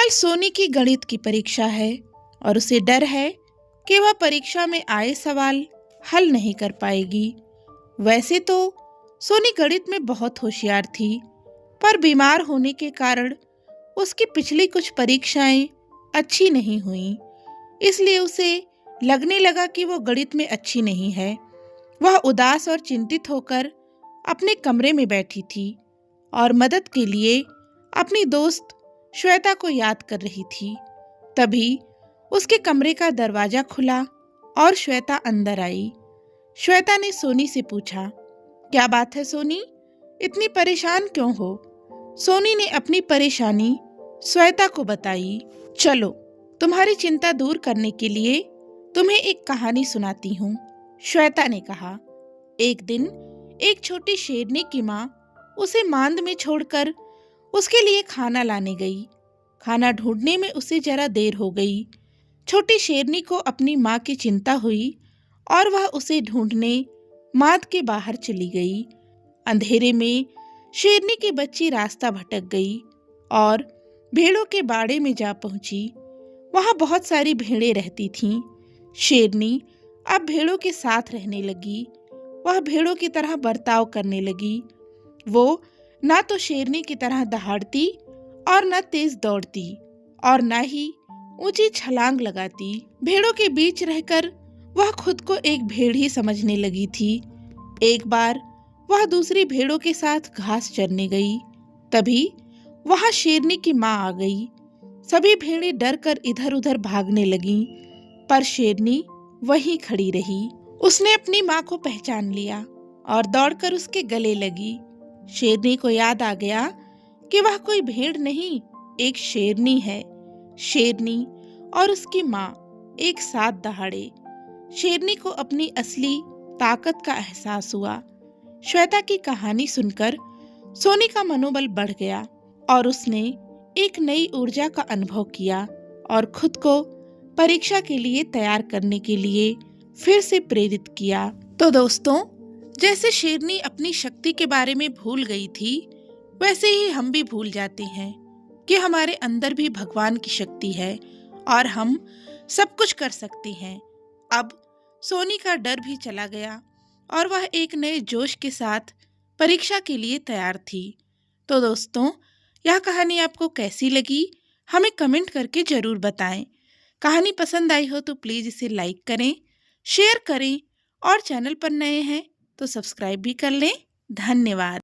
कल सोनी की गणित की परीक्षा है और उसे डर है कि वह परीक्षा में आए सवाल हल नहीं कर पाएगी। वैसे तो सोनी गणित में बहुत होशियार थी, पर बीमार होने के कारण उसकी पिछली कुछ परीक्षाएं अच्छी नहीं हुईं। इसलिए उसे लगने लगा कि वो गणित में अच्छी नहीं है। वह उदास और चिंतित होकर अपने कमरे में बैठी थी और मदद के लिए अपनी दोस्त श्वेता को याद कर रही थी। तभी उसके कमरे का दरवाजा खुला और श्वेता अंदर आई। श्वेता ने सोनी से पूछा, क्या बात है सोनी, इतनी परेशान क्यों हो? सोनी ने अपनी परेशानी श्वेता को बताई। चलो, तुम्हारी चिंता दूर करने के लिए तुम्हें एक कहानी सुनाती हूँ, श्वेता ने कहा। एक दिन एक छोटी शेरनी की माँ उसे मांद में छोड़कर उसके लिए खाना लाने गई। खाना ढूंढने में उसे जरा देर हो गई। छोटी शेरनी को अपनी माँ की चिंता हुई और वह उसे ढूंढने मांद के बाहर चली गई। अंधेरे में शेरनी की बच्ची रास्ता भटक गई और भेड़ों के बाड़े में जा पहुंची। वहां बहुत सारी भेड़ें रहती थीं। शेरनी अब भेड़ों के साथ रहने लगी। वह भेड़ों की तरह बर्ताव करने लगी। वो ना तो शेरनी की तरह दहाड़ती और न तेज दौड़ती और न ही ऊंची छलांग लगाती। भेड़ों के बीच रहकर वह खुद को एक भेड़ ही समझने लगी थी। एक बार वह दूसरी भेड़ों के साथ घास चरने गई। तभी वहां शेरनी की माँ आ गई। सभी भेड़ें डर कर इधर उधर भागने लगीं, पर शेरनी वहीं खड़ी रही। उसने अपनी माँ को पहचान लिया और दौड़कर उसके गले लगी। शेरनी को याद आ गया कि वह कोई भेड़ नहीं, एक शेरनी है। शेरनी और उसकी माँ एक साथ दहाड़े। शेरनी को अपनी असली ताकत का एहसास हुआ। श्वेता की कहानी सुनकर सोनी का मनोबल बढ़ गया और उसने एक नई ऊर्जा का अनुभव किया और खुद को परीक्षा के लिए तैयार करने के लिए फिर से प्रेरित किया। तो दोस्तों, जैसे शेरनी अपनी शक्ति के बारे में भूल गई थी, वैसे ही हम भी भूल जाते हैं कि हमारे अंदर भी भगवान की शक्ति है और हम सब कुछ कर सकते हैं। अब सोनी का डर भी चला गया और वह एक नए जोश के साथ परीक्षा के लिए तैयार थी। तो दोस्तों, यह कहानी आपको कैसी लगी, हमें कमेंट करके जरूर बताएं। कहानी पसंद आई हो तो प्लीज़ इसे लाइक करें, शेयर करें और चैनल पर नए हैं तो सब्सक्राइब भी कर लें। धन्यवाद।